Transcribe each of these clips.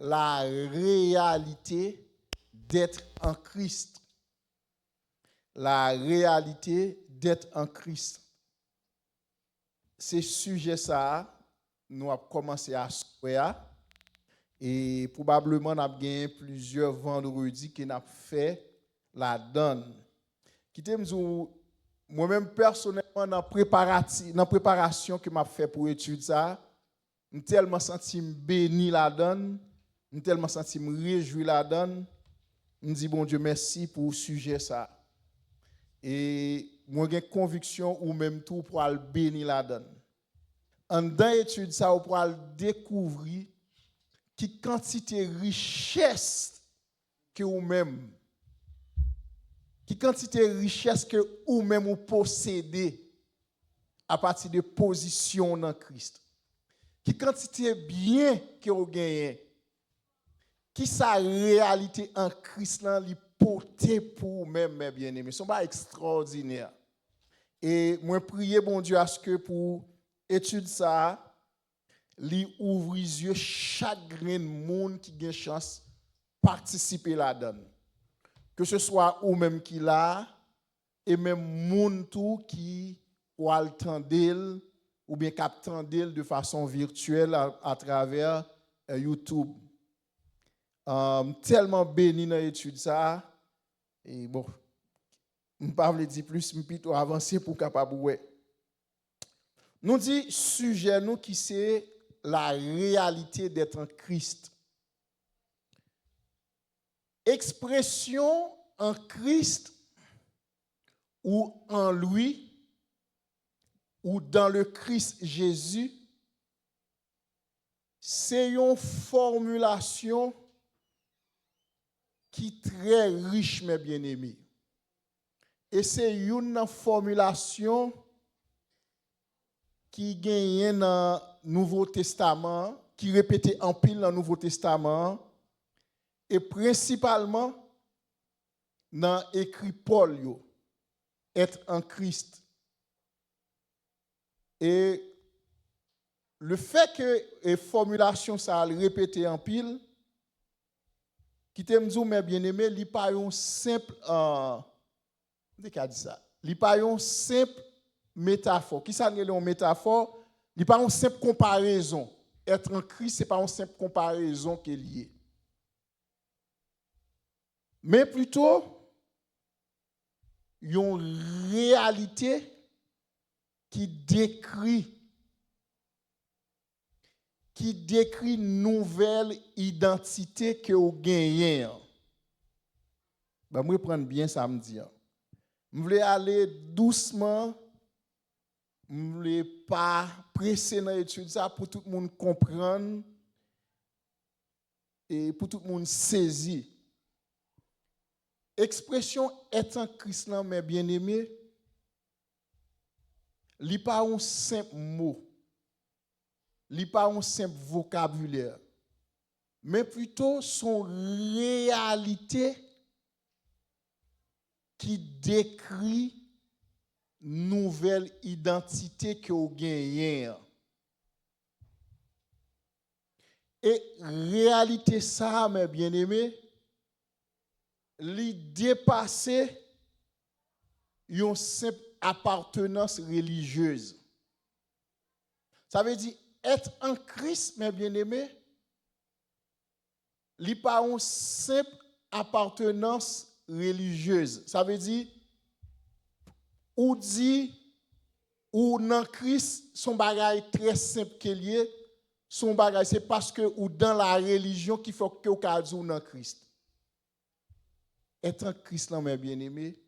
la réalité d'être en Christ. La réalité d'être en Christ. C'est sujet ça, nous avons commencé à souhaiter et probablement nous avons gagné plusieurs vendredis qui n'a fait la donne. Qui moi-même personnellement dans préparation que m'a fait pour étude ça, je tellement senti béni la donne, je tellement senti me réjouir la donne. Je dis bon Dieu merci pour le sujet ça. Et moi j'ai conviction ou même tout pour le bénir la donne. En dans étude ça pour découvrir qui quantité richesse que ou même qui quantité richesse que ou même vous possédez à partir de position dans Christ. Qui quantité bien que vous gagnez. Qui sa réalité en Christ là li porter pour même mes bien-aimés. C'est pas extraordinaire. Et moi prier bon Dieu à ce que pour étude ça li ouvre les yeux chaque grain de monde qui a chance participer là-dedans. Que ce soit ou même qui là et même monde tout qui ou altendel ou bien captendel de façon virtuelle à travers YouTube. Tellement béni dans l'étude ça et bon je ne pas dire plus mais plutôt avancer pour capable ouais. Nous dit sujet nous qui c'est la réalité d'être en Christ. Expression en Christ ou en lui ou dans le Christ Jésus, c'est une formulation qui est très riche, mes bien-aimés. Et c'est une formulation qui gagne dans le Nouveau Testament, qui répétait en pile dans le Nouveau Testament, et principalement dans écrit Paul, être en Christ. Et le fait que la formulation ça répété en pile, qui t'aime dire mes bien-aimés, il pas un simple dit ça. Il pas un simple métaphore. Qui ça une métaphore? Il pas une simple comparaison. Être en Christ, c'est pas une simple comparaison qui est liée. Mais plutôt une réalité qui décrit une nouvelle identité que vous gagnez. Ben, moi, prendre bien samedi. Je voulais aller doucement. Je ne voulais pas presser dans l'étude ça pour tout le monde comprendre et pour tout le monde saisir. Expression être en Christ, mes bien-aimés, ce n'est pas un simple mot. Ce n'est pas un simple vocabulaire, mais plutôt son réalité qui décrit nouvelle identité que vous gagnez. Et réalité ça, mes bien-aimés, li dépasser une simple appartenance religieuse. Ça veut dire être en Christ, mes bien-aimés, li pas une simple appartenance religieuse. Ça veut dire ou dit ou dans Christ son bagage très simple qu'il est, son bagage c'est parce que ou dans la religion qu'il faut que au cas où dans Christ. Être en Christ, mes bien-aimés,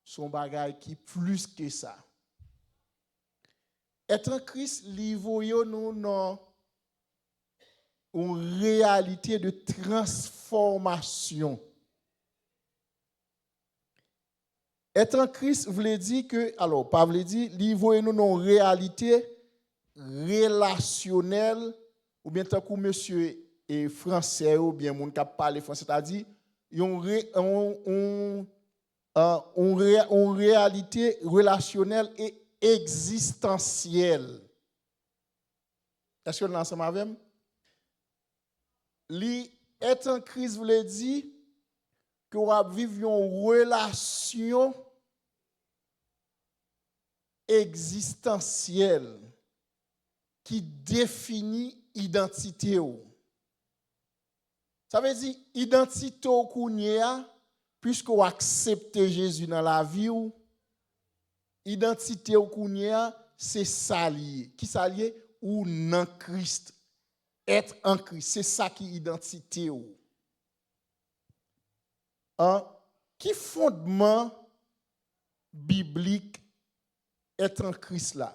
son bagage qui plus que ça. Être en Christ, nous dans une réalité de transformation. Être en Christ voulait dire que, alors, pas voulait dire, nous dans une réalité relationnelle, ou bien tant que monsieur est français, ou bien mon qui parle français, c'est-à-dire, une réalité relationnelle et existentielle. Est-ce que nous sommes avec moi? Être en Christ voulait dire que vous vivez une relation existentielle qui définit l'identité. Ça veut dire identité ou puisque vous acceptez Jésus dans la vie, identité ou c'est s'allier. Qui s'allier ou non Christ. Être en Christ, c'est ça qui est identité. Qui fondement biblique être en Christ là?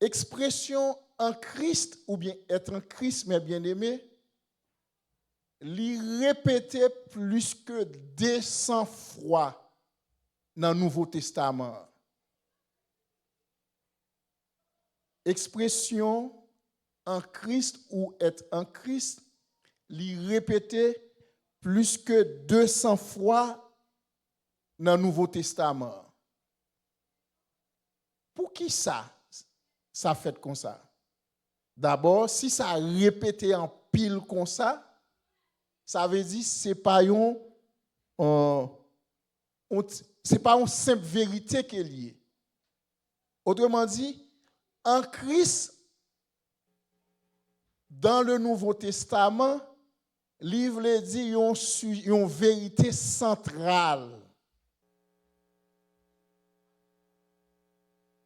Expression en Christ ou bien être en Christ, mes bien-aimés, l'y répéter plus que 200 fois dans le Nouveau Testament. Expression en Christ ou être en Christ, l'y répéter plus que 200 fois dans le Nouveau Testament. Pour qui ça fait comme ça? D'abord, si ça répété en pile comme ça veut dire que ce n'est pas une simple vérité qui est liée. Autrement dit, en Christ, dans le Nouveau Testament, livre dit une vérité centrale.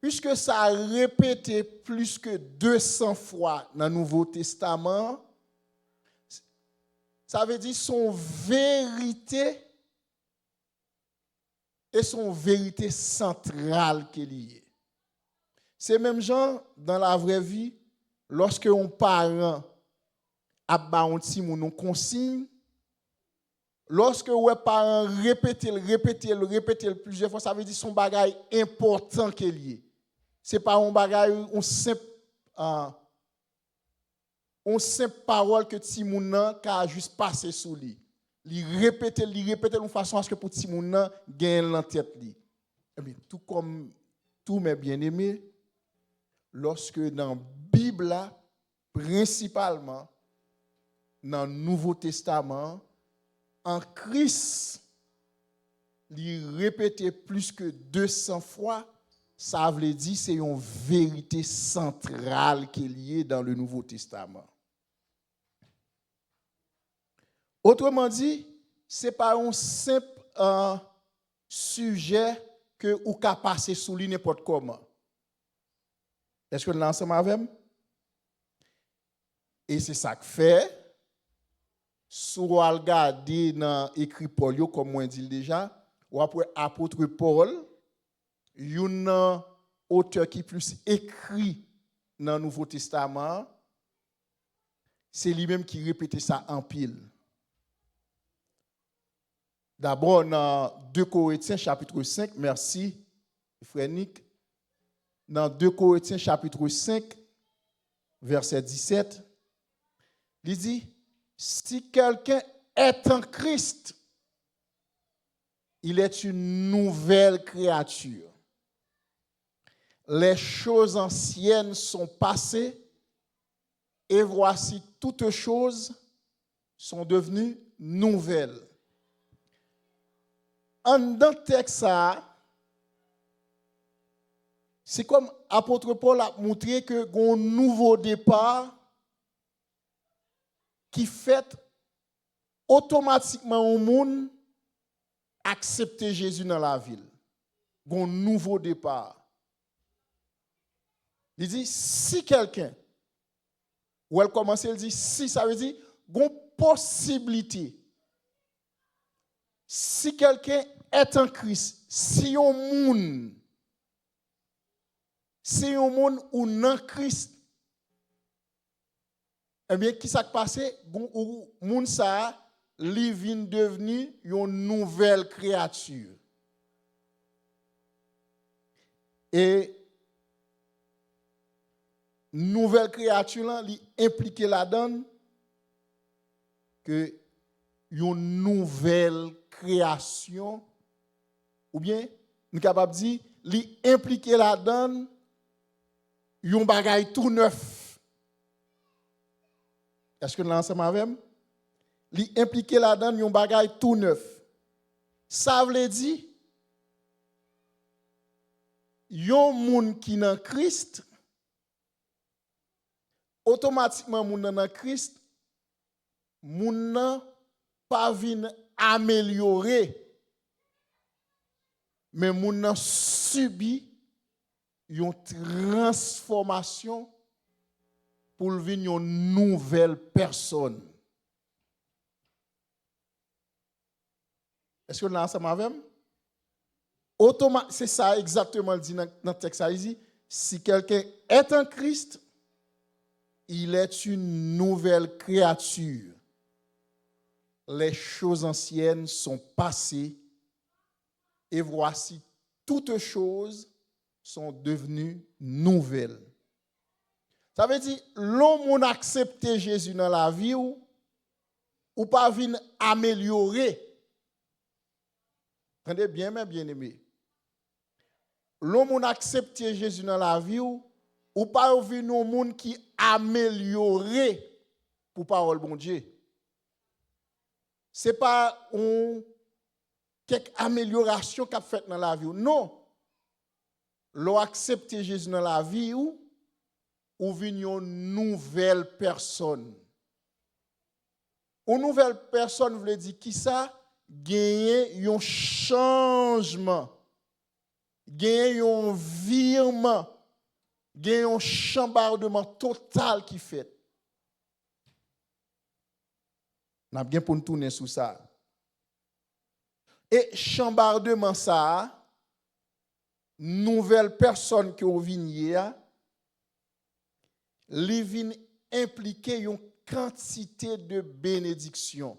Puisque ça a répété plus que 200 fois dans le Nouveau Testament, ça veut dire son vérité et son vérité centrale qui est liée. C'est même genre dans la vraie vie, lorsque un parent a un petit moun consigne, lorsque un parent répète plusieurs fois, ça veut dire son bagage important qui est lié. C'est pas un bagage on simple parole que ti moun nan ka juste passer sous lui. Li répéter de façon à ce que pour ti moun nan gagne en tête li. Eh bien, tout comme tous mes bien-aimés, lorsque dans la Bible là, principalement dans le Nouveau Testament, en Christ, li répéter plus que 200 fois, ça veut dire que c'est une vérité centrale qui est liée dans le Nouveau Testament. Autrement dit, ce n'est pas un simple sujet que vous pouvez passer sous lui n'importe comment. Est-ce que nous l'ensemble avec moi? Et c'est ça que fait. Si vous regardez dans l'écrit Paul, comme on dit déjà, ou après apôtre Paul, il y a un auteur qui plus écrit dans le Nouveau Testament, c'est lui-même qui répétait ça en pile. D'abord, dans 2 Corinthiens chapitre 5, merci, frère Nick. Dans 2 Corinthiens chapitre 5, verset 17, il dit, si quelqu'un est en Christ, il est une nouvelle créature. Les choses anciennes sont passées et voici toutes choses sont devenues nouvelles. En dans le texte, c'est comme l'apôtre Paul a montré que un nouveau départ qui fait automatiquement au monde accepter Jésus dans la ville. Un nouveau départ. Il dit, si quelqu'un, ou elle commence, elle dit, si, ça veut dire, une possibilité. Si quelqu'un est en Christ, si un monde ou non Christ, eh bien, qui s'est passé? Le monde ça, il vient devenir une nouvelle créature. Et nouvelle créature là, li implique là-dedans que une nouvelle création ou bien nous capable dire li implique là-dedans un bagage tout neuf. Est-ce que nous ensemble avec moi? Li impliqué là-dedans yon bagay tout neuf. Ça veut dire yon moun qui dans Christ automatiquement moun dans Christ moun nan pas vinn améliorer mais moun nan subi une transformation pour venir une nouvelle personne. Est-ce que vous êtes ensemble avec moi? C'est ça exactement dit dans le texte. Il dit, si quelqu'un est en Christ, il est une nouvelle créature. Les choses anciennes sont passées et voici toutes choses sont devenues nouvelles. Ça veut dire, l'homme a accepté Jésus dans la vie ou pas venir améliorer. Entendez bien, mes bien-aimés. L'homme a accepté Jésus dans la vie ou pas venir un monde qui amélioré pour parole bon Dieu. Ce n'est pas quelque amélioration qu'a fait dans la vie. Non. L'on accepté Jésus dans la vie ou venir une nouvelle personne. Une nouvelle personne veut dire qui ça? Gagner un changement, gagner un virement, gagner un chambardement total qui fait. On a bien pour nous tourner sur ça. Et chambardement ça, nouvelle personne qui au vignier, li vin impliquer une quantité de bénédiction.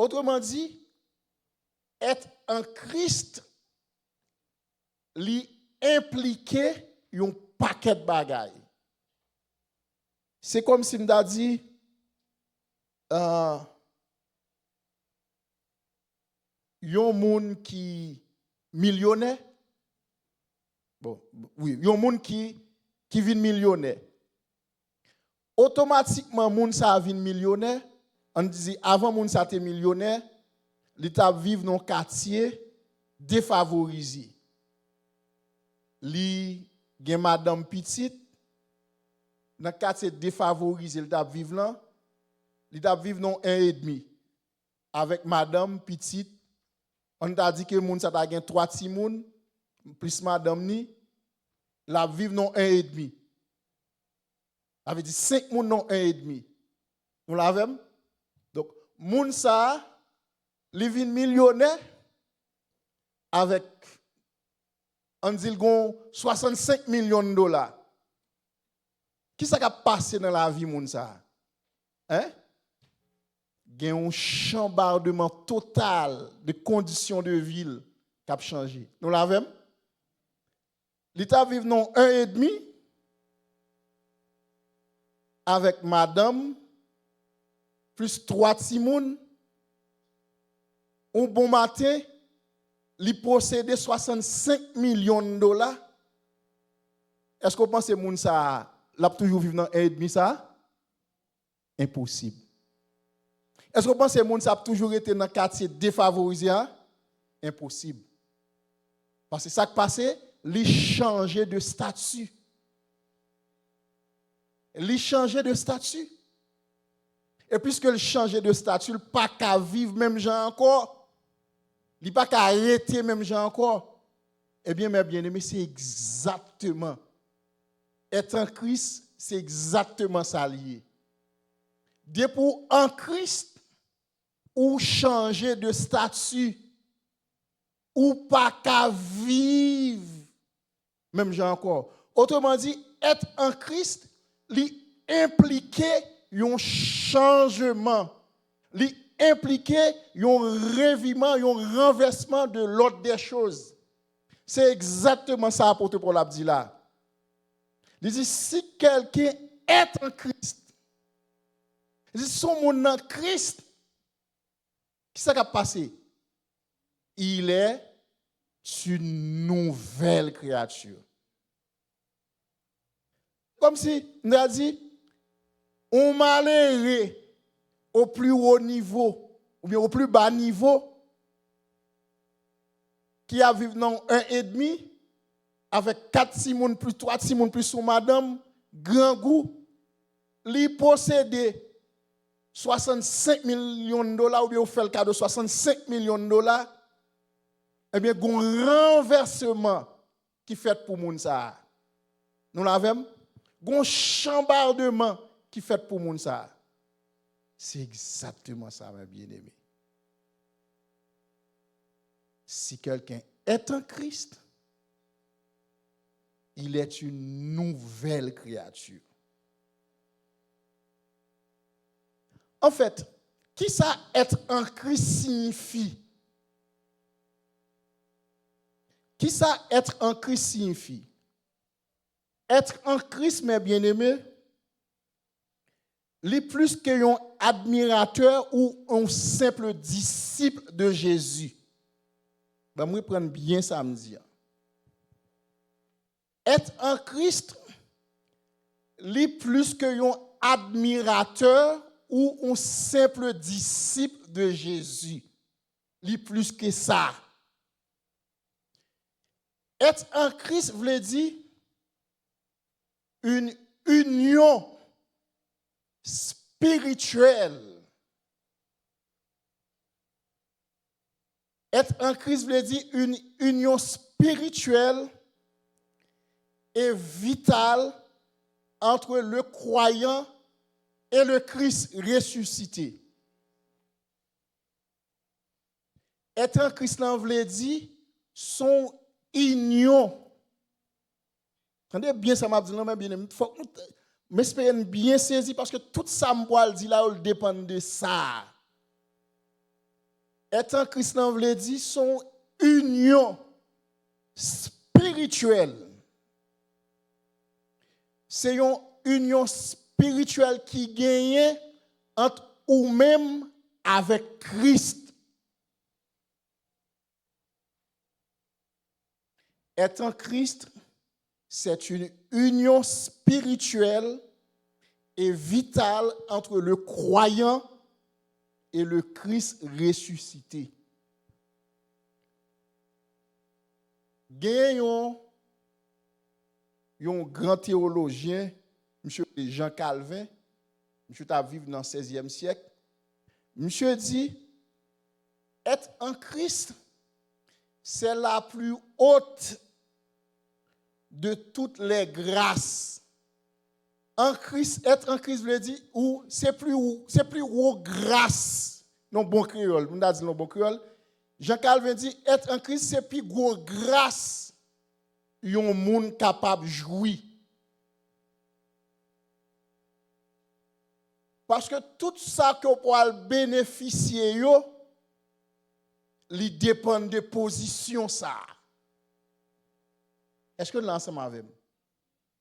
Autrement dit, être en Christ, li impliquer un paquet de bagailles. C'est comme si m'da dit yon moun qui millionnaire. Bon, oui, yon moun qui vin millionnaire. Automatiquement moun sa vin millionnaire. On dit avant moun sa te millionnaire, li t'a vivre dans quartier défavorisé. Li gen madame petite dans quartier défavorisé, li t'a vivre là, li t'a vivre dans 1,5 avec madame petite. On t'a dit que moun sa t'a gen 3 ti moun plus madame ni, la vivre dans 1,5. Avait dit 5 moun dans 1,5. Nous l'avons. Donc, moun sa, li vin millionnaire avec, on dit, 65 millions de dollars. Qui ça a passé dans la vie, moun sa? Hein? Gen un chambardement total de conditions de ville qui a changé. Nous l'avons? L'État vive dans 1,5 avec madame plus 3 timoun, un bon matin, li possédait 65 millions de dollars. Est-ce que vous pensez que moun sa l'a toujours vivre dans 1,5 ça? Impossible. Est-ce que vous pensez que moun sa toujours été dans quartier défavorisé? Impossible. Parce que ça qui passé, li changer de statut. Li changer de statut. Et puisque le changer de statut, il pas qu'à vivre même gens encore. Il pas qu'à arrêter même gens encore. Eh bien, mes bien-aimés, c'est exactement. Être en Christ, c'est exactement ça lié. Depuis en Christ, ou changer de statut, ou pas qu'à vivre même gens encore. Autrement dit, être en Christ, li impliquer un changement, li impliquer un revirement, un renversement de l'ordre des choses. C'est exactement ça apôtre Paul a dit là. Il dit si quelqu'un est en Christ, il dit son monde en Christ, qui ça qui a passé? Il est une nouvelle créature. Comme si on a dit on malheureux au plus haut niveau, ou bien au plus bas niveau, qui a vécu dans 1,5, avec 4 Simon plus 3 Simon plus son madame, grand goût, lui posséder 65 millions de dollars, ou bien on fait le cas de 65 millions de dollars, eh bien, il y a un renversement qui fait pour moun ça. Nous l'avons? Il y a un chambardement qui fait pour moun ça. C'est exactement ça, mes bien-aimés. Si quelqu'un est en Christ, il est une nouvelle créature. En fait, qui ça être en Christ signifie? Qui ça être en Christ signifie? Être en Christ, mes bien-aimés, les plus qu'un admirateur ou un simple disciple de Jésus. Ben, moi, prendre bien ça me dire. Être en Christ, les plus qu'un admirateur ou un simple disciple de Jésus. Les plus que ça. Être en Christ veut dire une union spirituelle. Être en Christ veut dire une union spirituelle et vitale entre le croyant et le Christ ressuscité. Être en Christ veut dire son union. Entendez bien ça m'a dit non mais bien il faut m'espérer bien saisi parce que tout ça me dit là il dépend de ça. Être en Christ veut dire son union spirituelle. C'est une union spirituelle qui gagne entre ou même avec Christ. Être en Christ, c'est une union spirituelle et vitale entre le croyant et le Christ ressuscité. Gagnons un grand théologien, M. Jean Calvin, M. a vécu dans le 16e siècle. M. dit, être en Christ, c'est la plus haute de toutes les grâces. En Christ, être en Christ veut dire ou c'est plus haut grâce. Non bon créole, on a dit non bon créole. Jean Calvin dit être en Christ c'est plus gros grâce yon monde capable de jouir. Parce que tout ça que pour bénéficier yo, li dépend de position ça. Est-ce que l'ensemble avec moi?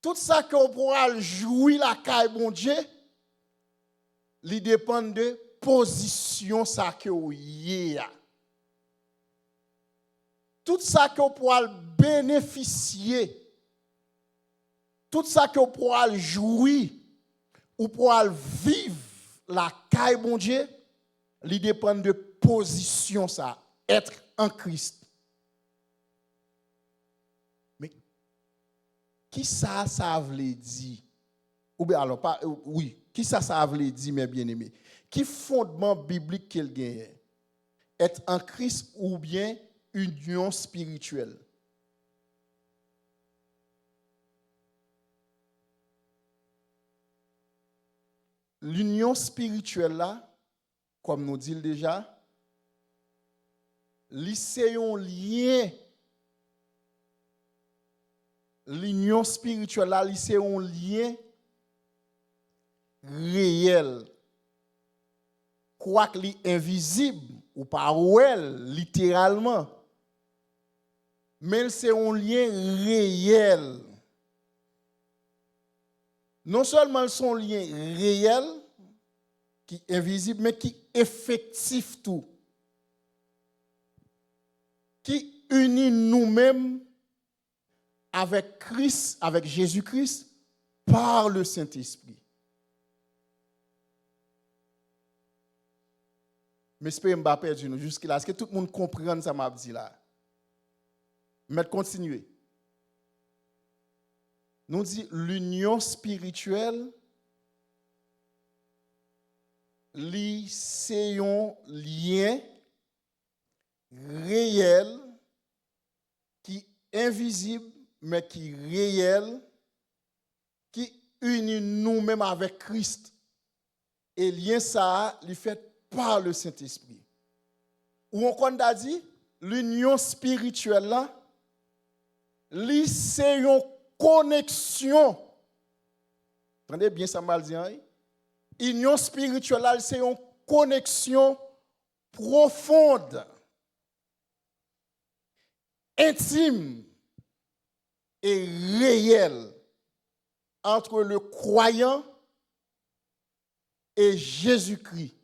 Tout ça qu'on pourra jouir la caille bon Dieu, il dépend de position ça que vous y a. Tout ça qu'on pourra bénéficier, tout ça qu'on pourra jouir ou pourra vivre la caille bon Dieu, il dépend de position ça, être en Christ. Qui ça veut dire? Ou bien alors, pas, oui, qui ça veut dire, mes bien-aimés? Qui fondement biblique qu'il gagne? Être en Christ ou bien union spirituelle? L'union spirituelle là, comme nous dit déjà, c'est un lien. L'union spirituelle là, c'est un lien réel. Quoique invisible ou pas littéralement. Mais c'est un lien réel. Non seulement c'est un lien réel qui est invisible mais qui est effectif tout. Qui unit nous-mêmes avec Christ, avec Jésus-Christ, par le Saint-Esprit. Mais je ne peux pas perdre nous jusque-là. Est-ce que tout le monde comprend ça m'a dit là? Mais continuer. Nous dit l'union spirituelle, c'est un lien réel qui est invisible mais qui est réel, qui unit nous-mêmes avec Christ. Et lien ça, il fait par le Saint-Esprit. Ou on a dit, l'union spirituelle là, c'est une connexion. Entendez bien ça mal dit, hein? Union spirituelle là, c'est une connexion profonde, intime et réelle entre le croyant et Jésus-Christ,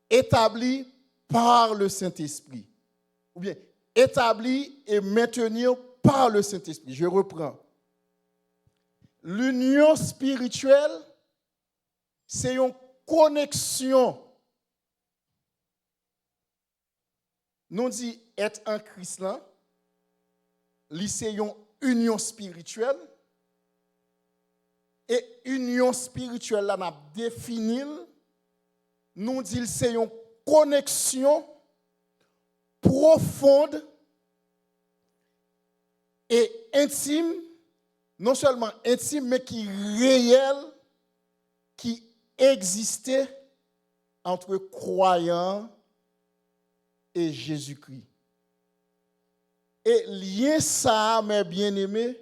établi par le Saint-Esprit. Ou bien, établi et maintenu par le Saint-Esprit. Je reprends. L'union spirituelle, c'est une connexion. Nous dit être en Christ là, c'est une union spirituelle. Et union spirituelle là, n'a défini, nous dit c'est une connexion profonde et intime, non seulement intime, mais qui réelle, qui existait entre croyants et Jésus-Christ. Et lien ça, mes bien-aimés,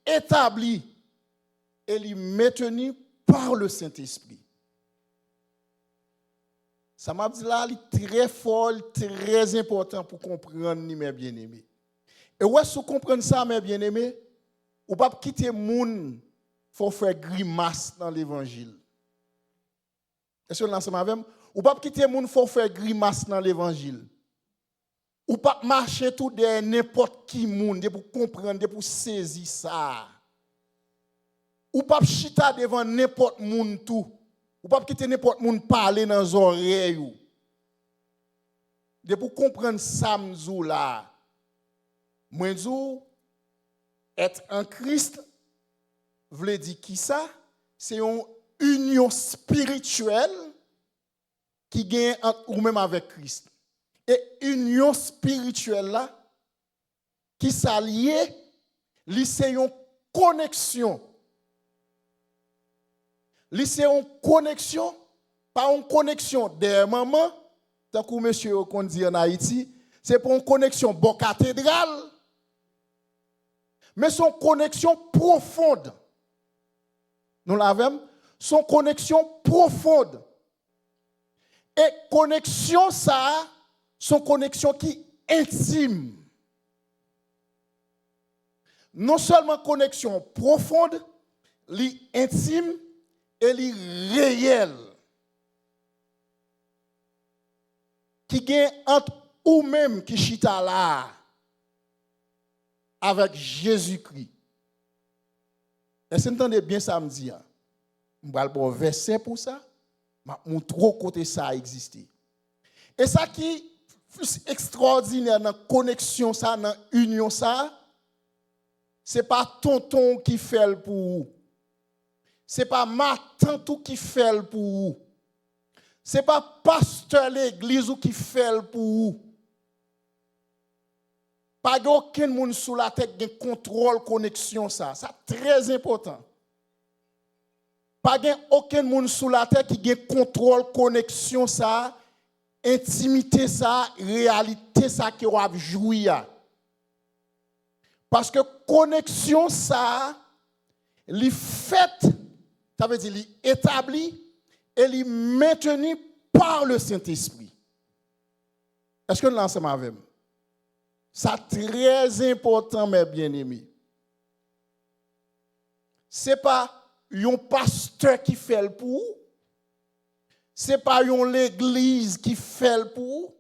établi et maintenu par le Saint-Esprit. Ça m'a dit là, très fort, très important pour comprendre, mes bien-aimés. Et ouais, si vous comprenez ça, mes bien-aimés, vous ne pouvez pas quitter le monde pour faire grimace dans l'évangile. Est-ce que vous l'ensemble avec moi? Vous ne pouvez pas quitter le monde pour faire grimace dans l'évangile. Ou pas marcher tout de n'importe qui monde pour comprendre, pour saisir ça. Ou pas chita devant n'importe monde tout. Ou pas quitter n'importe monde parler dans les oreilles. Pour comprendre ça m'zou là. Moi m'zou être en Christ veut dire qui ça? C'est une union spirituelle qui gagne entre ou même avec Christ. Et union spirituelle là, qui s'allie, c'est une connexion. C'est une connexion, pas une connexion des mamans, tant que monsieur qu'on dit en Haïti, c'est pas une connexion bon cathédrale, mais son connexion profonde. Nous l'avons, son connexion profonde. Et connexion ça, son connexion qui est intime. Non seulement connexion profonde, intime et réelle. Qui gagne entre ou même qui chita là avec Jésus-Christ. Est-ce que vous entendez bien ça me dit? Je vais le verset pour ça. Je vais trop côté ça exister. Et ça qui plus extraordinaire dans la connexion, ça, dans l'union, ça, ce n'est pas tonton qui fait pour vous. Ce n'est pas ma tante qui fait pour vous. Ce n'est pas pasteur l'église qui fait pour vous. Pas aucun monde sous la tête qui contrôle connexion, ça. Ça, très important. Pas aucun monde sous la tête qui contrôle connexion, ça. Intimité ça, réalité ça qui va jouir. Parce que connexion ça, li fait, ça veut dire li établi et li maintenu par le Saint-Esprit. Est-ce que nous l'ensemble avec moi? Ça très important mes bien-aimés. C'est pas un pasteur qui fait le pour. Ce n'est pas l'église qui fait le pour.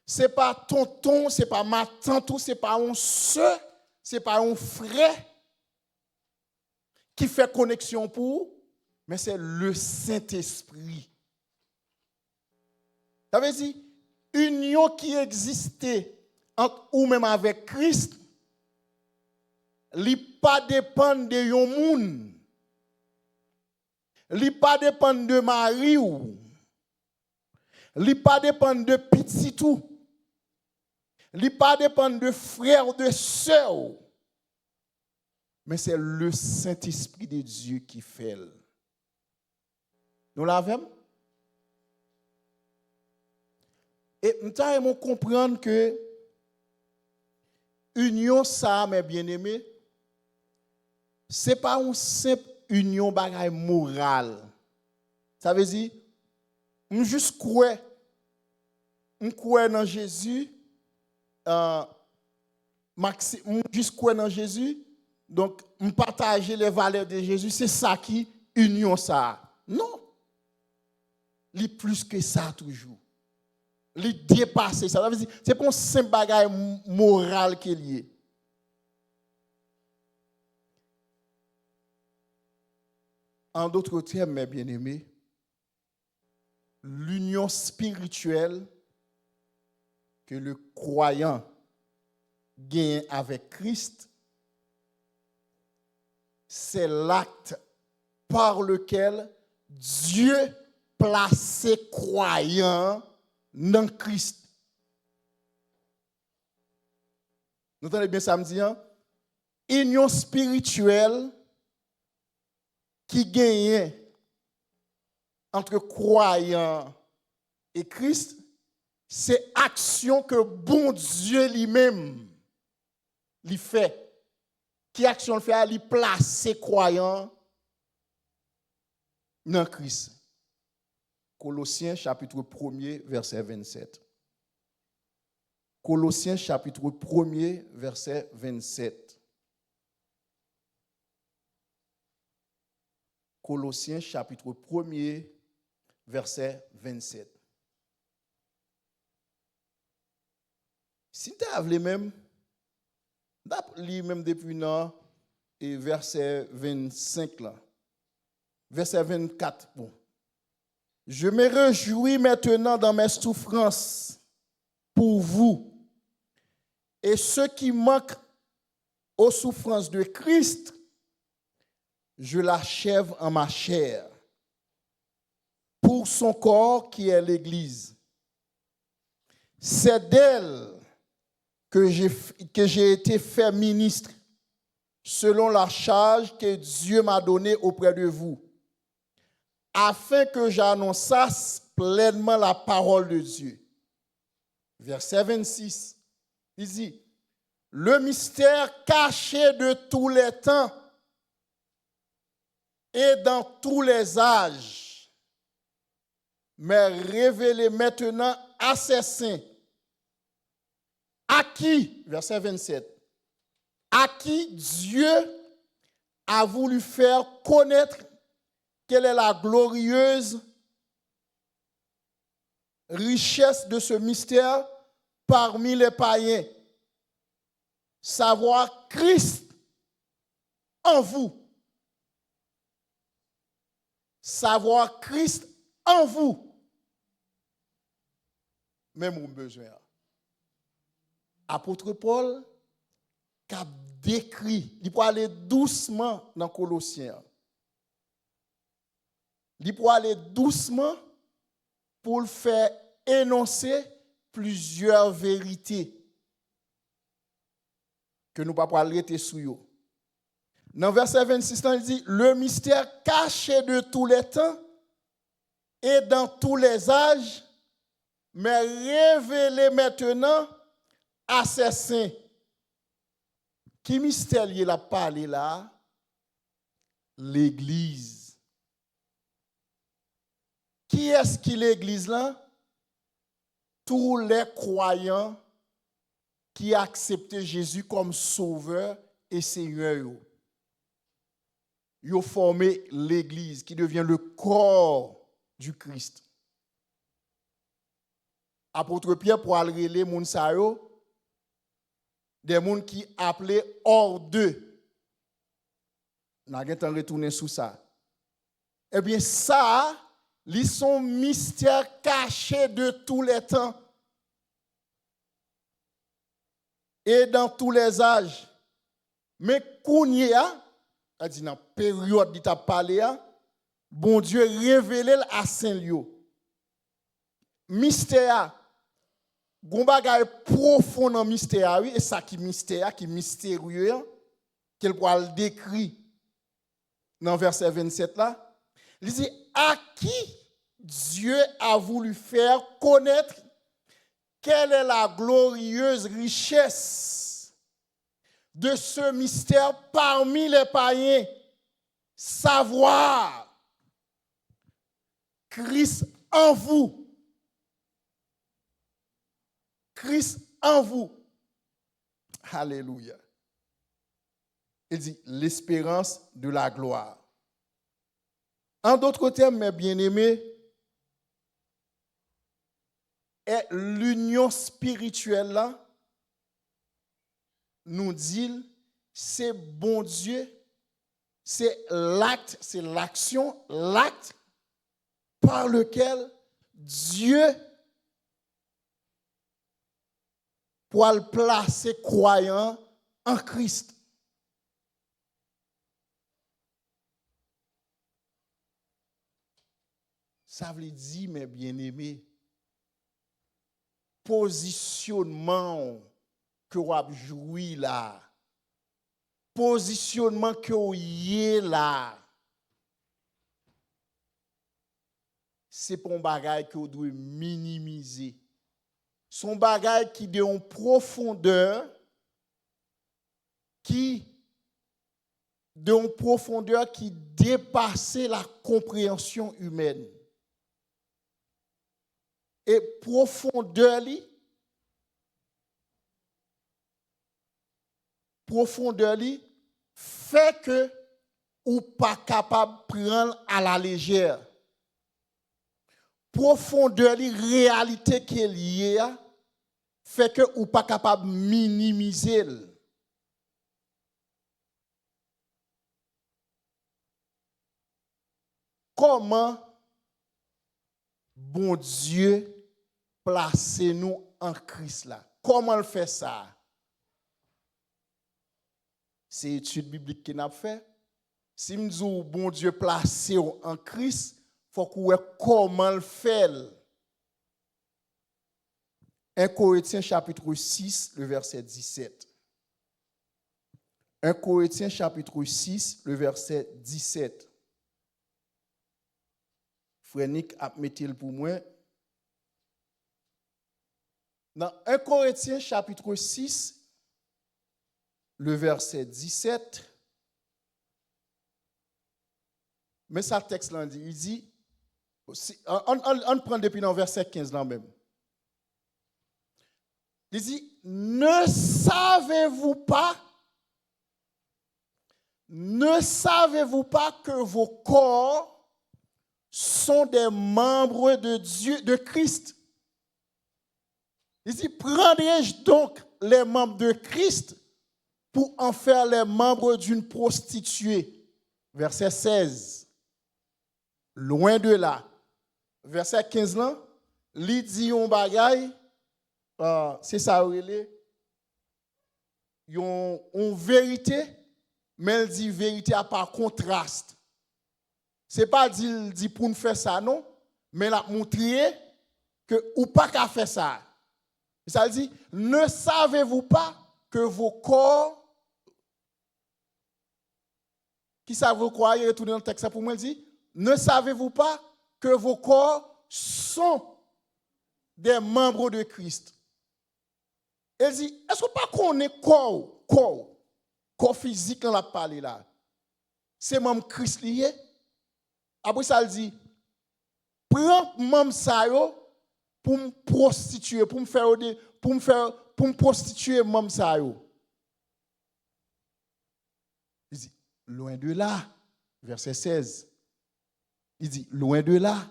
Ce n'est pas tonton, ce n'est pas ma tante, ce n'est pas un soeur, ce n'est pas un frère qui fait connexion pour. mais c'est le Saint-Esprit. Ça veut dire, union qui existait entre ou même avec Christ, li pas dépend de yon moun. Li pas dépend de Marie ou. Li pas dépend de petit tout. Li pas dépend de frère ou de sœur. Mais c'est le Saint-Esprit de Dieu qui fait. Nous l'avons? Et nous devons comprendre que union ça, mes bien-aimés, ce n'est pas une simple union bagaille morale. Ça veut dire, nous juste croire dans Jésus, juste croire dans Jésus, donc partager les valeurs de Jésus, c'est ça qui union ça. Non. Il plus que ça toujours. Il dépasse ça. Ça veut dire, c'est pas un simple bagaille moral qui est lié. En d'autres termes, mes bien-aimés, l'union spirituelle que le croyant gagne avec Christ, c'est l'acte par lequel Dieu place ses croyants dans Christ. Vous entendez bien ça me dit, hein? Union spirituelle qui gagne entre croyants et Christ, c'est action que bon Dieu lui-même lui fait. Qui action le fait? Il place ses croyants dans Christ. Colossiens chapitre 1er, verset 27. Colossiens chapitre 1er, verset 27. Colossiens chapitre 1er, verset 27. Si tu as les mêmes, lis même depuis là, et verset 25 là. Verset 24, bon. Je me réjouis maintenant dans mes souffrances pour vous. Et ceux qui manquent aux souffrances de Christ, je l'achève en ma chair pour son corps qui est l'Église. C'est d'elle que j'ai été fait ministre selon la charge que Dieu m'a donnée auprès de vous, afin que j'annonçasse pleinement la parole de Dieu. Verset 26, il dit, le mystère caché de tous les temps et dans tous les âges, mais révélé maintenant à ses saints, à qui, verset 27, à qui Dieu a voulu faire connaître quelle est la glorieuse richesse de ce mystère parmi les païens, savoir Christ en vous. Savoir Christ en vous. Même au besoin. Apôtre Paul a décrit, il peut aller doucement dans Colossiens. Il peut aller doucement pour le faire énoncer plusieurs vérités que nous ne pouvons pas arrêter sur eux. Dans verset 26, il dit, le mystère caché de tous les temps et dans tous les âges, mais révélé maintenant à ses saints. Qui mystère il a parlé là? L'Église. Qui est-ce qui l'Église là? Tous les croyants qui acceptent Jésus comme sauveur et Seigneur. Ils ont formé l'Église qui devient le corps du Christ. Apôtre Pierre pour aller les moun sa yo, des gens qui appelaient hors d'eux. Nous avons retourné sous ça. Eh bien, ça, ils sont mystères cachés de tous les temps et dans tous les âges. Mais Kounia, c'est-à-dire dans la période où tu as parlé, bon Dieu révélé à Saint-Lio. Mystère, gon bagay profond dans mystère, oui, et ça qui mystère, qui mystérieux, qu'elle pourra le décrire dans verset 27 là. Il dit, à qui Dieu a voulu faire connaître quelle est la glorieuse richesse de ce mystère parmi les païens, savoir Christ en vous. Christ en vous. Alléluia. Il dit l'espérance de la gloire. En d'autres termes, mes bien-aimés, est l'union spirituelle là, nous dit, c'est bon Dieu, c'est l'acte, c'est l'action, l'acte par lequel Dieu pour le placer croyant en Christ. Ça veut dire, mes bien-aimés, positionnement que vous avez joui là, positionnement que vous y là, c'est pour un bagage que vous devez minimiser. Son bagage qui de en profondeur, qui dépasse la compréhension humaine. Et profondeur fait que ou pas capable de prendre à la légère. Profondeur réalité qui est liée fait que ou pas capable de minimiser. Comment bon Dieu placer nous en Christ là? Comment il fait ça? C'est l'étude biblique qu'il a fait. Si nous disons bon Dieu placer en Christ, il faut qu'on voit comment il fait. 1 Corinthiens chapitre 6, le verset 17. 1 Corinthiens chapitre 6, le verset 17. Frère Nick a mis pour moi. Dans 1 Corinthiens chapitre 6, le verset 17, mais ça texte là dit, il dit, on prend depuis dans verset 15 là même. Il dit, ne savez-vous pas que vos corps sont des membres de Dieu, de Christ? Il dit, prendrai-je donc les membres de Christ pour en faire les membres d'une prostituée? Verset 16. Loin de là. Verset 15 là, il dit un bagaille, c'est ça, il y a une vérité, mais il dit vérité à par contraste. Ce n'est pas dit pour nous faire ça, non, mais il a montré que ou pas qu'à faire ça. Ça dit, ne savez-vous pas que vos corps, qui savent vous croire, il retourne dans le texte pour moi, il dit, ne savez-vous pas que vos corps sont des membres de Christ? Il dit, est-ce que pas qu'on est corps physique dans la parler là? C'est membre Christ lié. Après ça, il dit, prends membre ça pour me prostituer, pour me prostituer membre ça yo. Il dit, loin de là, verset 16. Il dit, loin de là,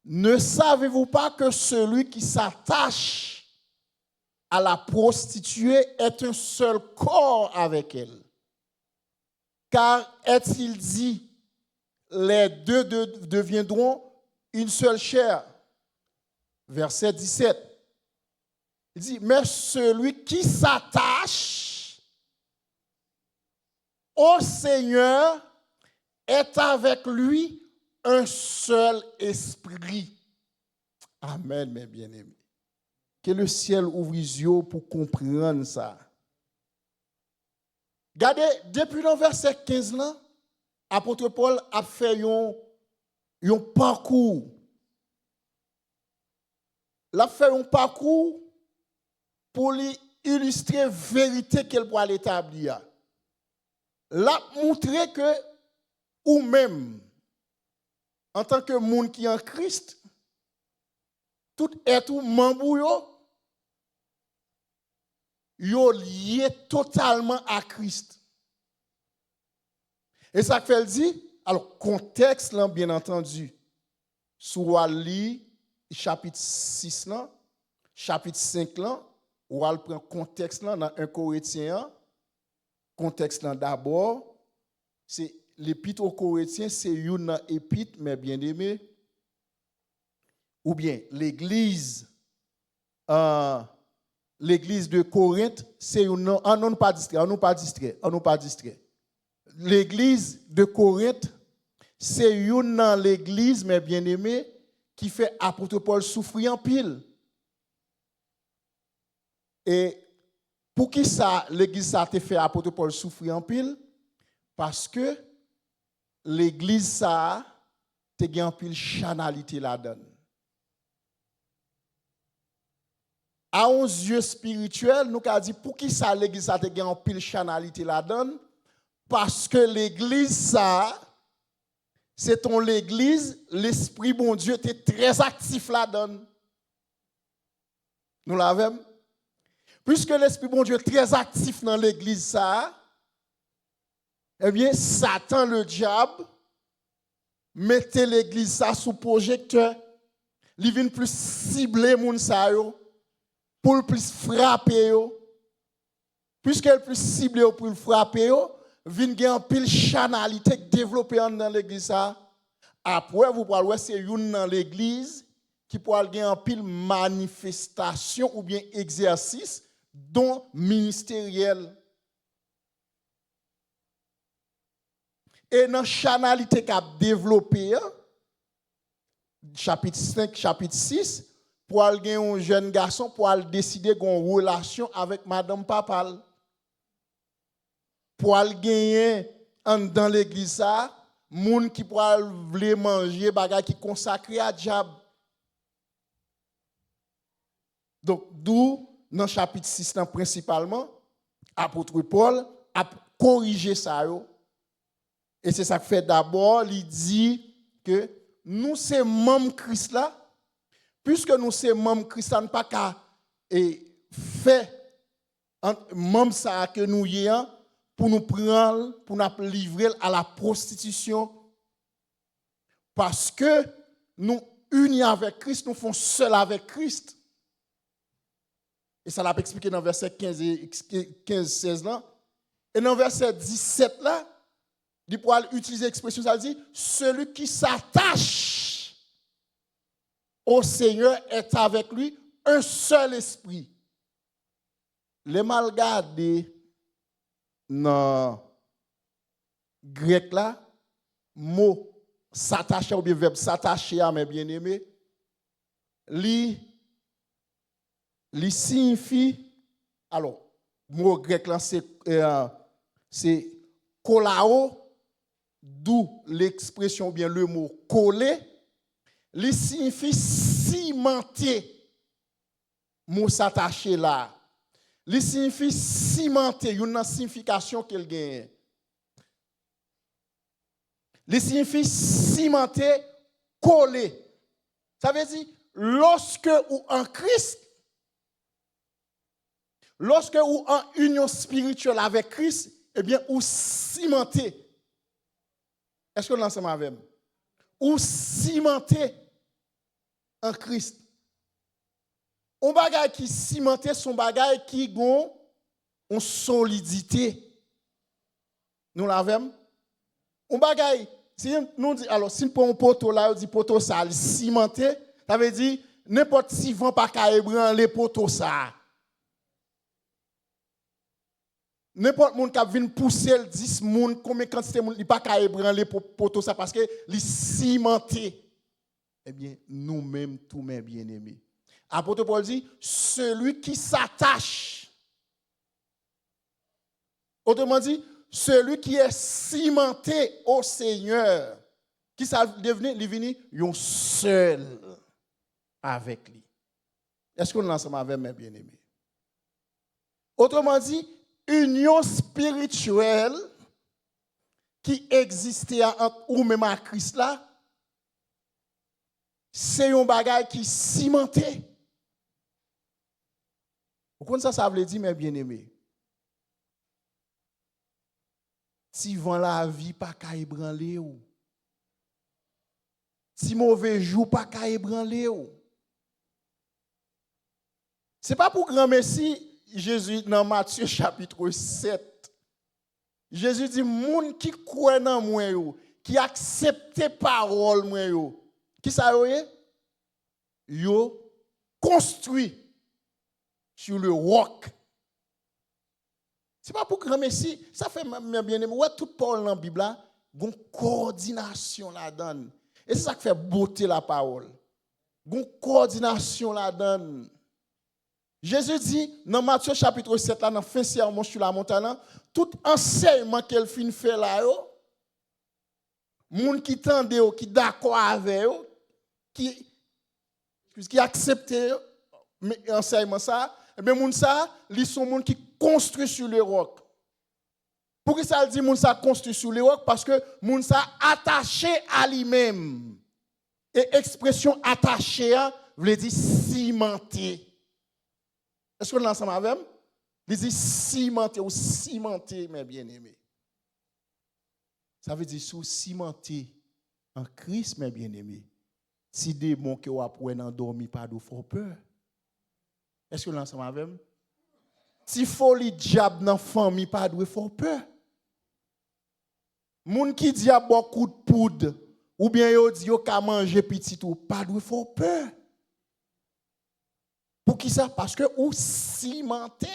ne savez-vous pas que celui qui s'attache à la prostituée est un seul corps avec elle? Car est-il dit, les deux deviendront une seule chair. Verset 17. Il dit, mais celui qui s'attache au Seigneur est avec lui un seul esprit. Amen, mes bien-aimés. Que le ciel ouvre les yeux pour comprendre ça. Regardez, depuis le verset 15, là, apôtre Paul a fait un parcours. Il a fait un parcours pour lui illustrer la vérité qu'elle pourra l'établir. Il a montré que, ou même, en tant que monde qui est en Christ, tout être membre yo lié totalement à Christ. Et ça fait le dit, alors contexte là bien entendu, sur Ali chapitre 6 là, chapitre 5 là, ou al prend contexte là dans 1 Corinthiens, contexte là d'abord, c'est l'épître aux Corinthiens, c'est une épître mais bien aimé, ou bien l'église de Corinthe, c'est une on non pas distrait. L'église de Corinthe, c'est une l'église mais bien aimé qui fait apôtre Paul souffrir en pile. Et pour qui ça l'église ça te fait apôtre Paul souffrir en pile? Parce que l'église ça te gagne en pile chanalité là-dedans. À un yeux spirituel, nous avons dit pour qui ça l'église ça te gagne en pile chanalité là-dedans? Parce que l'église ça, c'est ton l'église, l'esprit bon Dieu était très actif là-dedans. Nous l'avons. Puisque l'esprit bon Dieu est très actif dans l'église ça, eh bien Satan le diable mettait l'église ça sous projecteur. Il vient plus cibler moun sa yo, pour le plus frapper yo. Puisque le plus ciblé pour le frapper yo, vient gen en pile chanalité développée dans l'église ça. Après vous pouvez voir c'est une dans l'église qui pourra gen en pile manifestation ou bien exercice don ministériel. Et dans chanalité qu'a développé chapitre 5 chapitre 6 pour aller un jeune garçon pour aller décider une relation avec madame Papal. Pour aller gagner dans l'église ça, moun qui pourra vouloir manger bagay qui consacré à diable. Donc d'où dans chapitre 6 principalement apôtre Paul a corrigé ça yo. Et c'est ça que fait d'abord, il dit que nous c'est membres Christ là, puisque nous c'est membres Christ là, nous pas qu'à fait membres ça que nous y a pour nous prendre, pour nous livrer à la prostitution. Parce que nous unis avec Christ, nous faisons seul avec Christ. Et ça l'a expliqué dans verset 15-16 là. Et dans verset 17 là, il pourra utiliser l'expression, ça dit, celui qui s'attache au Seigneur est avec lui un seul esprit. Les malgadés dans grec là, mot s'attacher ou bien verbe s'attacher à mes bien-aimés, li signifie, alors, mot grec là c'est kolao, d'où l'expression ou bien le mot coller, li signifie cimenter, mot s'attacher là. Il signifie cimenter, il y a une signification qu'elle gagne. Il signifie cimenter, coller. Ça veut dire, lorsque ou en Christ, lorsque ou en union spirituelle avec Christ, eh bien, ou cimenter. Est-ce que vous l'ensemble avec moi? Ou cimenter en Christ. Un bagage qui cimenté, son bagage qui gon en solidité. Nous l'avons. Un bagage si nous dit, alors, si nous prenons un poteau là, on dit poteau ça, cimenté, ça veut dire, n'importe si vent pas qu'à ébranler poteau ça. N'importe monde qui vient pousser le 10 monde, combien quantité monde, il pas qu'à ébranler poteau ça parce que il cimenté. Eh bien, nous-mêmes, tous mes bien-aimés. Apôtre Paul dit, celui qui s'attache. Autrement dit, celui qui est cimenté au Seigneur, qui ça devenir, il vient un seul avec lui. Est-ce qu'on est ensemble avec mes bien-aimés? Autrement dit, union spirituelle qui existait entre ou même à Christ là, c'est un bagage qui cimenté. Vous comprenez ça veut dire, mes bien-aimés? Si vent la vie, pas qu'à ébranler ou. Si mauvais jour, pas qu'à ébranler ou. C'est pas pour grand Messie, Jésus, dans Matthieu chapitre 7. Jésus dit, moun qui croit dans moi, qui accepte parole, moi, qui ça y yo construit sur le roc. C'est pas pour grand Messie, ça fait bien aimé. Ouais, tout parole dans la Bible là, une coordination là-dedans. Et c'est ça qui fait beauté la parole. Une coordination là-dedans. Jésus dit dans Matthieu chapitre 7 là, dans fin sermon sur la montagne, tout enseignement qu'elle fin fait là yo, moun qui tende yo, qui d'accord avec yo, qui accepte enseignement ça, et bien moun ça, ils sont moun qui construit sur le roc. Pour que ça dit moun ça construit sur le roc parce que moun ça attaché à lui-même. Et expression attaché veut dire cimenté. Est-ce que vous l'ensemble avec moi? Il dit cimenté ou cimenté, mes bien-aimés. Ça veut dire sous cimenté en Christ, mes bien-aimés. Si des démons que vous avez endormi, pas de fort peur. Est-ce que vous l'ensemble avec moi? Si folie diable dans la famille, pas de fort peur. Moun qui dit a beaucoup de poudre, ou bien yo dit yo ka manger petit ou, pas de fort peur. Pour qui ça? Parce que ou cimenté.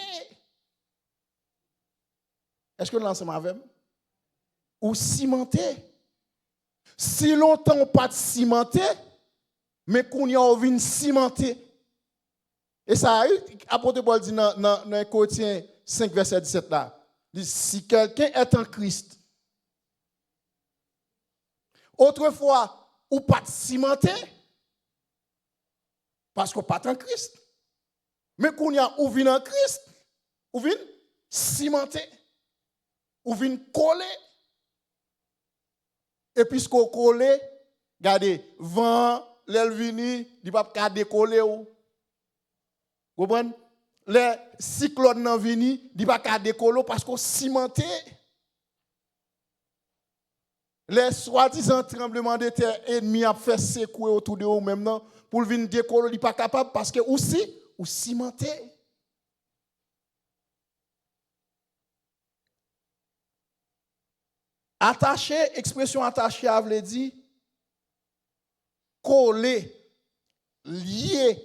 Est-ce que vous l'ensemble avec moi? Ou cimenté. Si longtemps pas de cimenté, mais qu'on y a vu cimenté. Et ça, apôtre Paul dit dans Corinthiens 5, verset 17 là. Il dit, si quelqu'un est en Christ, autrefois, ou pas de cimenté, parce qu'on pas en Christ. Mais qu'on y a ou vin en Christ, ou vin cimenté, ou vin collé. Et puisqu'on collé, regardez, vent, l'el vini, il va pas décoller ou. Vous comprenez? Les cyclones nan vini, il va pas décoller parce qu'on cimenté. Les soi-disant tremblements de terre ennemis a fait secouer autour de eux même non pour venir décoller, il pas capable parce que aussi ou cimenté. Attaché, expression attaché a veut dire collé, lié,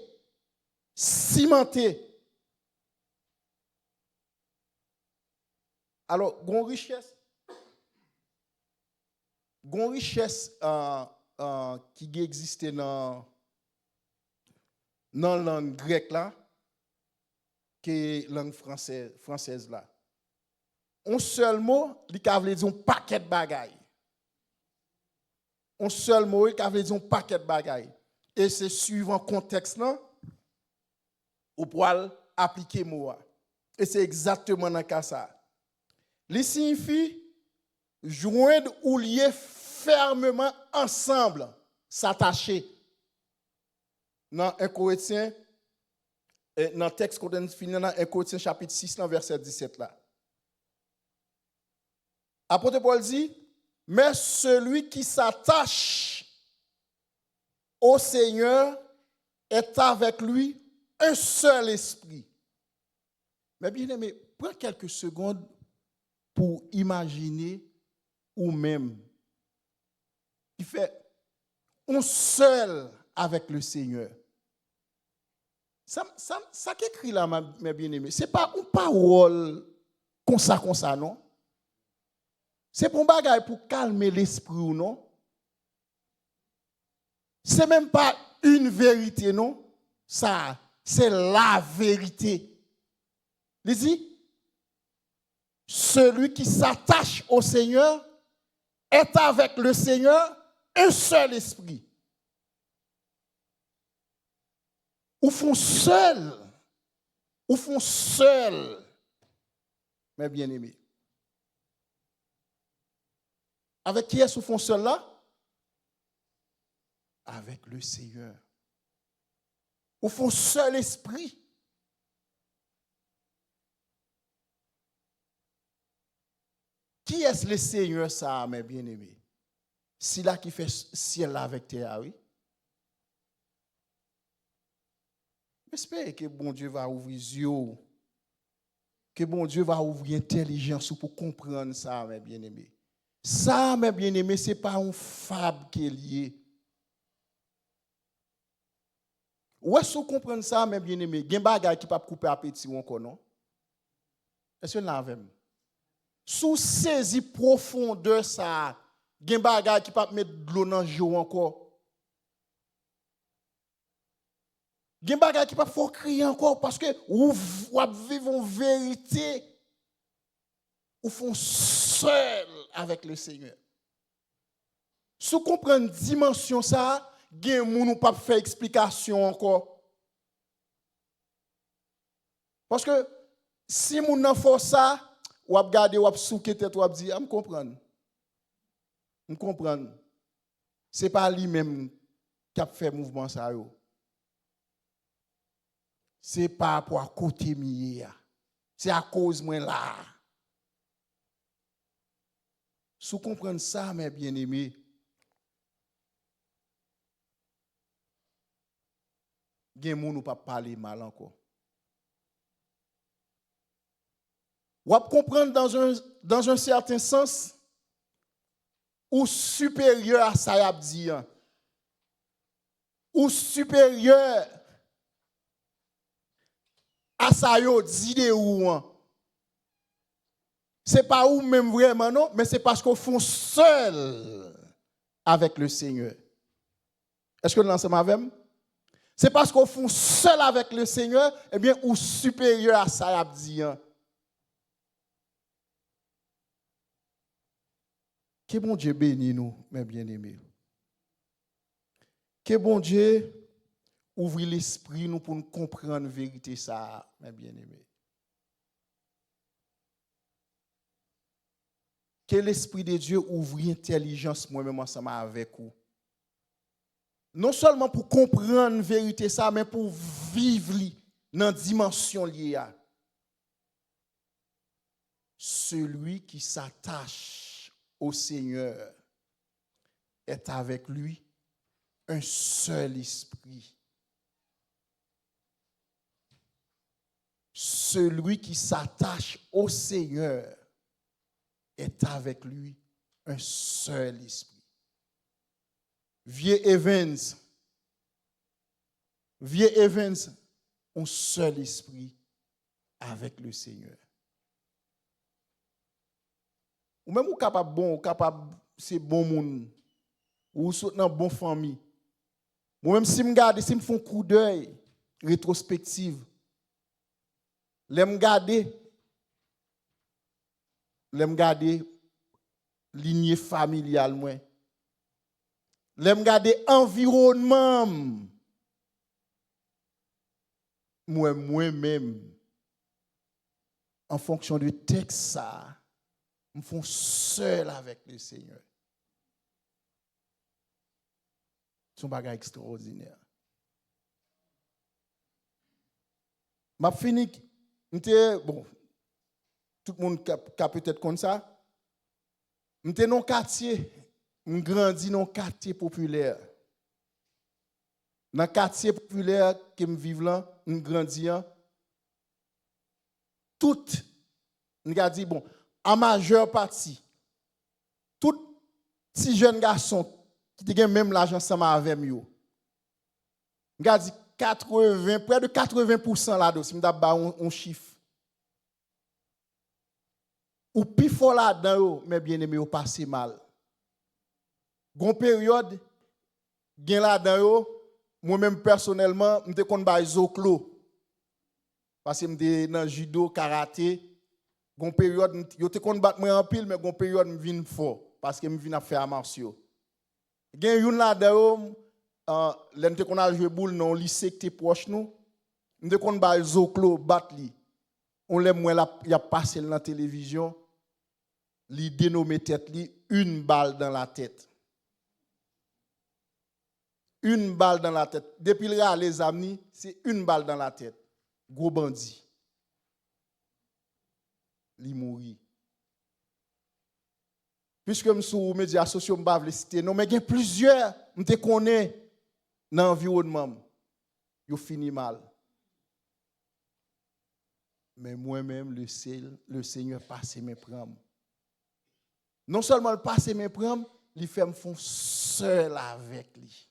cimenté. Alors, gon richesse qui existe dans la langue grecque là, que la langue française là. Un seul mot, il veut dire un paquet de bagailles. Un seul mot, il veut dire un paquet de bagailles. Et c'est suivant le contexte là, ou pour appliquer le mot. Et c'est exactement dans le cas ça. Il signifie joindre ou lier fermement ensemble, s'attacher. Dans 1 Corinthiens, dans le texte qu'on a fini dans 1 Corinthiens chapitre 6, dans verset 17 là. Apôtre Paul dit, mais celui qui s'attache au Seigneur est avec lui un seul esprit. Mais bien aimé, prends quelques secondes pour imaginer ou même qui fait on seul avec le Seigneur. Ça qui écrit là, mes bien-aimés, ce n'est pas une parole comme ça, non? C'est pour un bagage pour calmer l'esprit ou non? Ce n'est même pas une vérité, non? Ça, c'est la vérité. Il dit, celui qui s'attache au Seigneur est avec le Seigneur un seul esprit. Ou font seul, mes bien-aimés. Avec qui est-ce qu'ils font seul là? Avec le Seigneur. Ou font seul esprit. Qui est-ce le Seigneur ça, mes bien-aimés? C'est là qui fait ciel là avec terre, oui. J'espère que bon Dieu va ouvrir les yeux, que bon Dieu va ouvrir l'intelligence pour comprendre ça, mes bien-aimés. Ça, mes bien-aimés, ce n'est pas une fable qui est liée. Où est-ce que vous comprenez ça, mes bien-aimés? Il y a des bagages qui ne peuvent pas couper appétit ou encore, non? Est-ce que vous l'avez? Sous saisi profondeur, ça, il y a des bagages qui ne peuvent pas mettre de l'eau dans le jeu encore. Il y a des bagages qui ne peuvent pas crier encore parce que vous vivez en vérité. Vous font seul avec le Seigneur. Si vous comprenez la dimension, ça, il y a des gens qui ne peuvent pas faire explication encore. Parce que si vous n'avez pas ça, vous regardez, vous souquez tête, vous dites, je comprends. Je comprends. Ce n'est pas lui-même qui a fait le mouvement. Ce n'est pas pour à côté de c'est à cause de moi là. Si vous comprenez ça, mes bien-aimés, il y a des gens qui ne peuvent pas parler mal encore. Vous comprenez dans un certain sens ou supérieur à ça y a dit, ou supérieur à ça y a dit de ou. Ce n'est pas vous même vraiment, non, mais c'est parce qu'on font seul avec le Seigneur. Est-ce que vous l'ensemble avec moi? C'est parce qu'on font seul avec le Seigneur, eh bien, ou supérieur à ça y a dit. Que bon Dieu bénisse nous, mes bien-aimés. Que bon Dieu ouvre l'esprit nous pour nous comprendre la vérité, ça, mes bien-aimés. Que l'Esprit de Dieu ouvre l'intelligence moi-même ensemble avec vous. Non seulement pour comprendre la vérité, ça, mais pour vivre dans la dimension liée. Celui qui s'attache au Seigneur est avec lui un seul esprit. Celui qui s'attache au Seigneur est avec lui un seul esprit. Vieux Evans, un seul esprit avec le Seigneur. Ou même ou capable c'est bon monde, ou dans bonne famille. Ou même si me font coup d'œil rétrospective, l'aime garder lignée familiale moi. L'aime garder environnement moi-même en fonction du texte ça me font seul avec le Seigneur. C'est un bagage extraordinaire. M'a fini bon tout le monde a peut-être comme ça. M'étais dans quartier, grandi dans quartier populaire. Dans quartier populaire que me vivre là, grandi tout on a dit bon, en majeure partie tout petit jeune garçon qui te même l'argent ensemble avec yo. M'ga dit 80, près de 80% là-dedans, si m'da ba un chiffre. Ou pi fort là-dedans, mais bien aimé, ou passé mal. Gon période, gen là-dedans, moi-même personnellement, m'te kon ba zoklo. Parce que m'te dans judo, karaté, gon période, yo te kon bat moi en pile, mais gon période m'vin fort. Parce que m'vin à faire martiaux. Gen yon là-dedans, l'ente qu'on a joué boule dans le lycée qui était proche nous, m'te kon ba zoklo, bat li. On l'aime moins là, y a passé dans la télévision, li dénommé tête li, une balle dans la tête. Une balle dans la tête. Depuis le gars, les amis, c'est une balle dans la tête. Gros bandit. Li mouri. Puisque je suis sur les médias sociaux, je ne vais pas citer. Non, mais il y a plusieurs, je te connais dans l'environnement. Ils fini mal. Mais moi-même, le Seigneur passe mes prendre. Non seulement il passe mes prendre, il fait me font seul avec lui.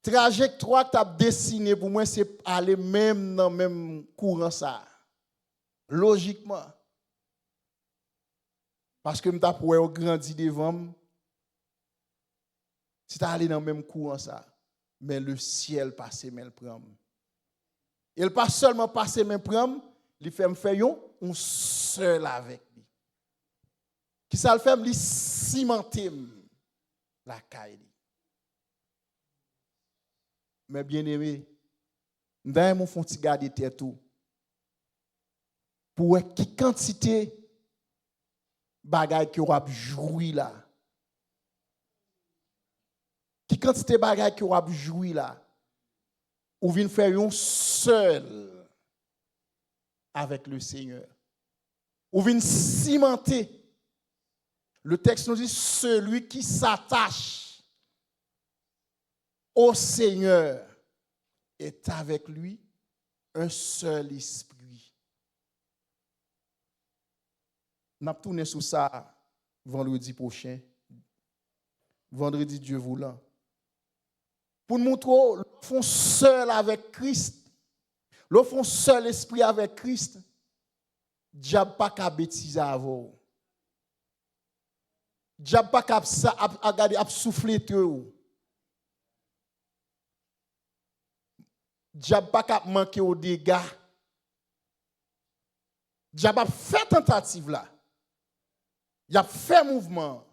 Trajectoire que tu as dessiné pour moi, c'est aller même dans le même courant ça. Logiquement. Parce que je t'ai grandi devant moi. Si tu allé dans le même courant ça, mais le ciel passe mais le prend. Il pas seulement passer mais prendre, il fait me faire un seul avec lui. Qui ça le fait me cimenter la caille. Mais bien aimé, dans mon font garder tête tout. Pour qui quantité bagay que ou a joui là. Qui quantité bagay que ou a joui là. Ou vient faire un seul avec le Seigneur. Ou vient cimenter. Le texte nous dit celui qui s'attache au Seigneur est avec lui un seul esprit. N'a tourné sur ça vendredi prochain. Vendredi Dieu voulant. Pour nous montrer le fond seul avec Christ. Le fond seul esprit avec Christ. Diable pas qu'à bêtiser avant. Diable pas qu'à garder à souffler tout. Diable pas qu'à manquer aux dégâts. Diable a fait tentative là. Il a fait mouvement.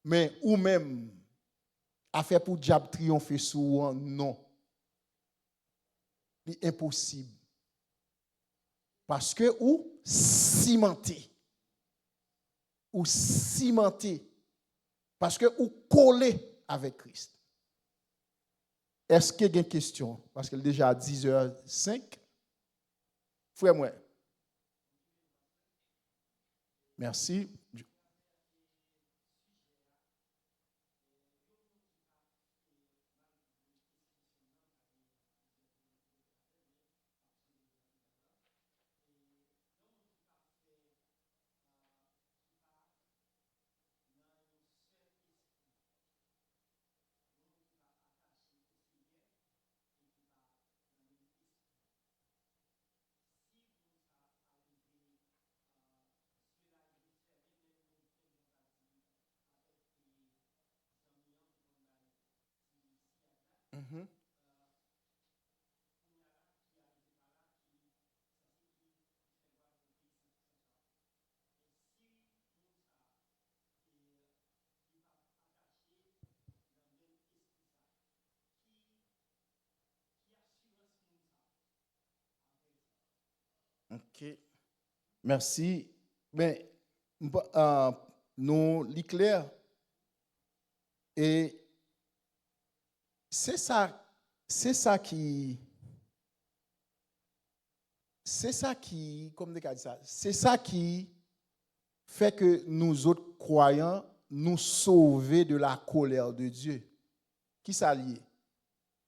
Mais ou même a fait pour diable triompher sur ou non. C'est impossible. Parce que ou cimenté. Ou cimenté. Parce que ou collé avec Christ. Est-ce qu'il y a une question? Parce que déjà à 10h05. Frère moi. Merci. Mm-hmm. OK. Merci. Mais nous l'éclair et c'est ça comme dit ça, c'est ça qui fait que nous autres croyants nous sauver de la colère de Dieu. Qui s'allie?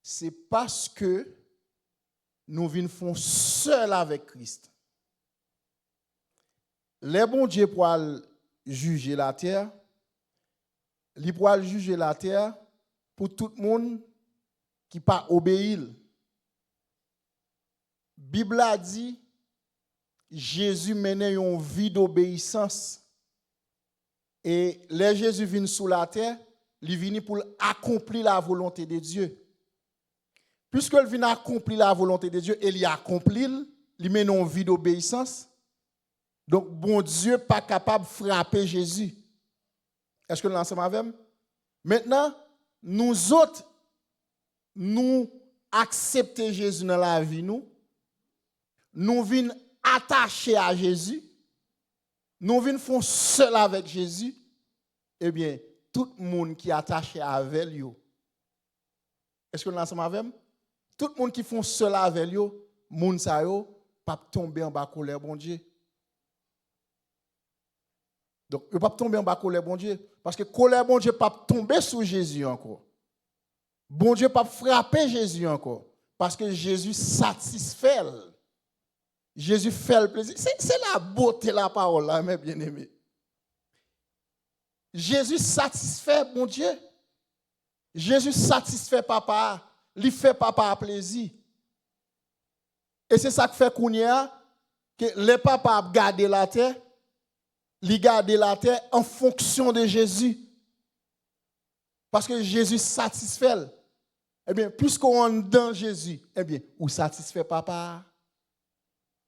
C'est parce que nous venons seuls avec Christ. Les bons Dieu pour juger la terre, li pour juger la terre pour tout le monde qui pas obéir. Bible a dit Jésus menait une vie d'obéissance. Et les Jésus vient sur la terre, il vient pour accomplir la volonté de Dieu. Puisqu'il vient accomplir la volonté de Dieu, il y accomplit, il mène une vie d'obéissance. Donc, bon Dieu pas capable de frapper Jésus. Est-ce que nous l'ensemble avec? Maintenant, nous autres, nous acceptons Jésus dans la vie, nous venons attachés à Jésus, nous venons faire seul avec Jésus, eh bien, tout le monde qui est attaché avec lui, est-ce que nous l'ensemble avec? Tout le monde qui font seul avec lui, moun sa yo, pas tomber en bas colère, bon Dieu. Donc, il ne peut pas tomber en bas colère, bon Dieu. Parce que colère, bon Dieu, ne peut pas tomber sur Jésus encore. Bon Dieu, ne peut pas frapper Jésus encore. Parce que Jésus satisfait. Jésus fait le plaisir. C'est la beauté de la parole, là, mes bien-aimés. Jésus satisfait, bon Dieu. Jésus satisfait papa. Il fait papa plaisir. Et c'est ça que fait qu'on y a, que les papas gardent la terre. Li garde la terre en fonction de Jésus. Parce que Jésus satisfait. Eh bien, puisqu'on est dans Jésus, eh bien, ou satisfait papa.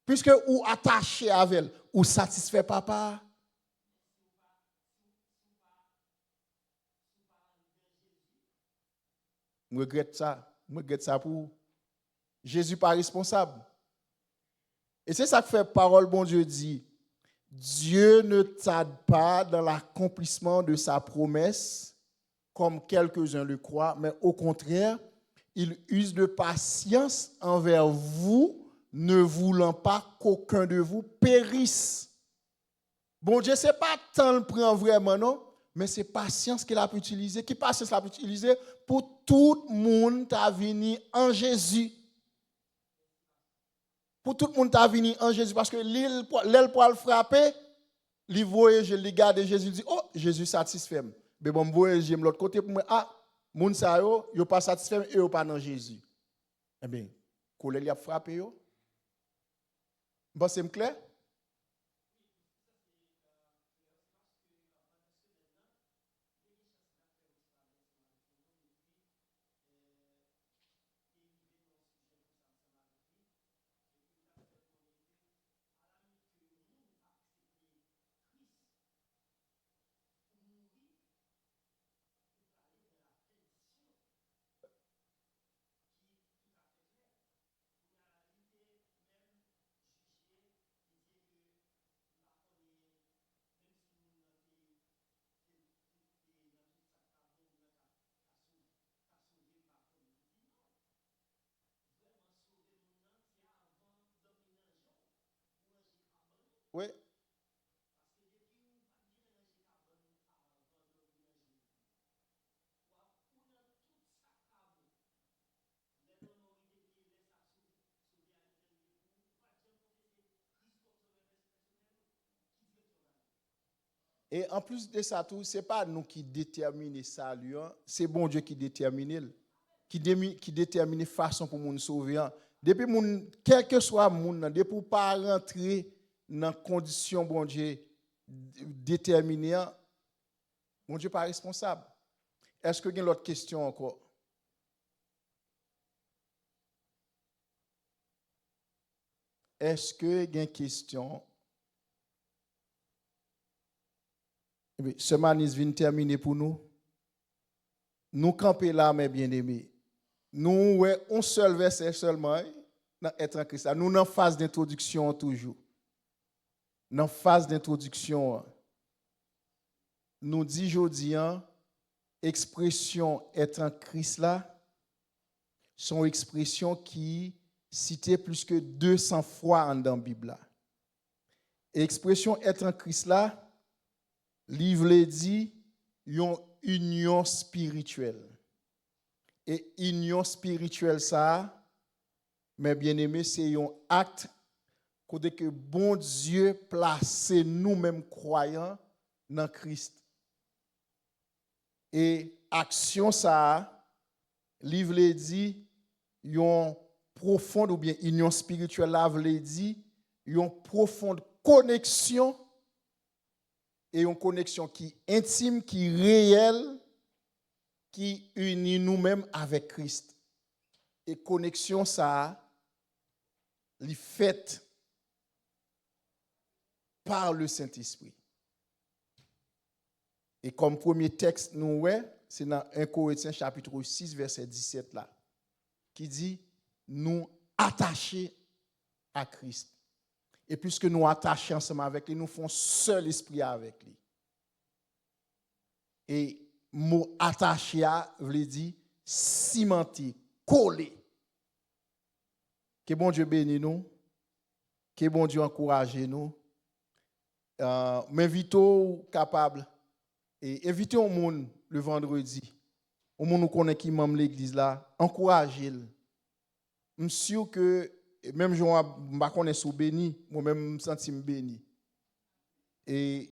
Puisque ou attaché avec elle, ou satisfait papa. Je regrette ça pour Jésus pas responsable. Et c'est ça que fait parole bon Dieu dit. Dieu ne tarde pas dans l'accomplissement de sa promesse, comme quelques-uns le croient, mais au contraire, il use de patience envers vous, ne voulant pas qu'aucun de vous périsse. Bon Dieu, ce n'est pas tant le prend vraiment, non, mais c'est patience qu'il a pu utiliser. Qui patience qu'il a pu utiliser pour tout le monde qui a venu en Jésus. Pour tout le monde qui a venu en Jésus, parce que l'aile pour le frapper, il voyage, il regarde Jésus, il dit, oh, Jésus satisfait. Mais bon, je voyage de l'autre côté pour moi, ah, moun sa yo, yo pas satisfait, et yo pas dans Jésus. Eh bien, colère il a frappé yo. Bon, c'est clair? Oui. Et en plus de ça, ce n'est pas nous qui déterminons ça, c'est bon Dieu qui détermine, qui détermine la façon pour nous sauver. Depuis quel que soit le monde, depuis pour pas rentrer dans les conditions bon Dieu déterminées, bon Dieu pas responsable. Est-ce que vous avez une autre question encore? Est-ce que vous avez une question? Ce manis vient terminer pour nous. Nous camper là, mes bien-aimés. Nous, un seul verset seulement, dans être en Christ. Nous, dans phase d'introduction toujours. Dans phase d'introduction, nous dit aujourd'hui, expression être en Christ là, sont expressions qui citées plus que 200 fois dans la Bible. Expression être en Christ là, livre dit une union spirituelle. Et union spirituelle ça, mes bien-aimés, c'est un acte que bon Dieu place nous-mêmes croyants dans Christ. Et action ça, livre dit, yon profonde ou bien union spirituelle là veut dire, yon profonde connexion et une connexion qui intime, qui réelle, qui unit nous-mêmes avec Christ. Et connexion ça, li faite par le Saint-Esprit. Et comme premier texte, nous, c'est dans 1 Corinthiens chapitre 6, verset 17 là, qui dit, nous attachés à Christ. Et puisque nous attachés ensemble avec lui, nous faisons seul esprit avec lui. Et mot attaché à veut dire cimenté, collé. Que bon Dieu bénisse nous, que bon Dieu encourage nous. M'invitons capable et inviter au monde le vendredi. Au monde nous connaît qui membre l'église là, encouragez-le. Je suis sûr que même je ne connais pas béni, moi-même je me sens béni. Et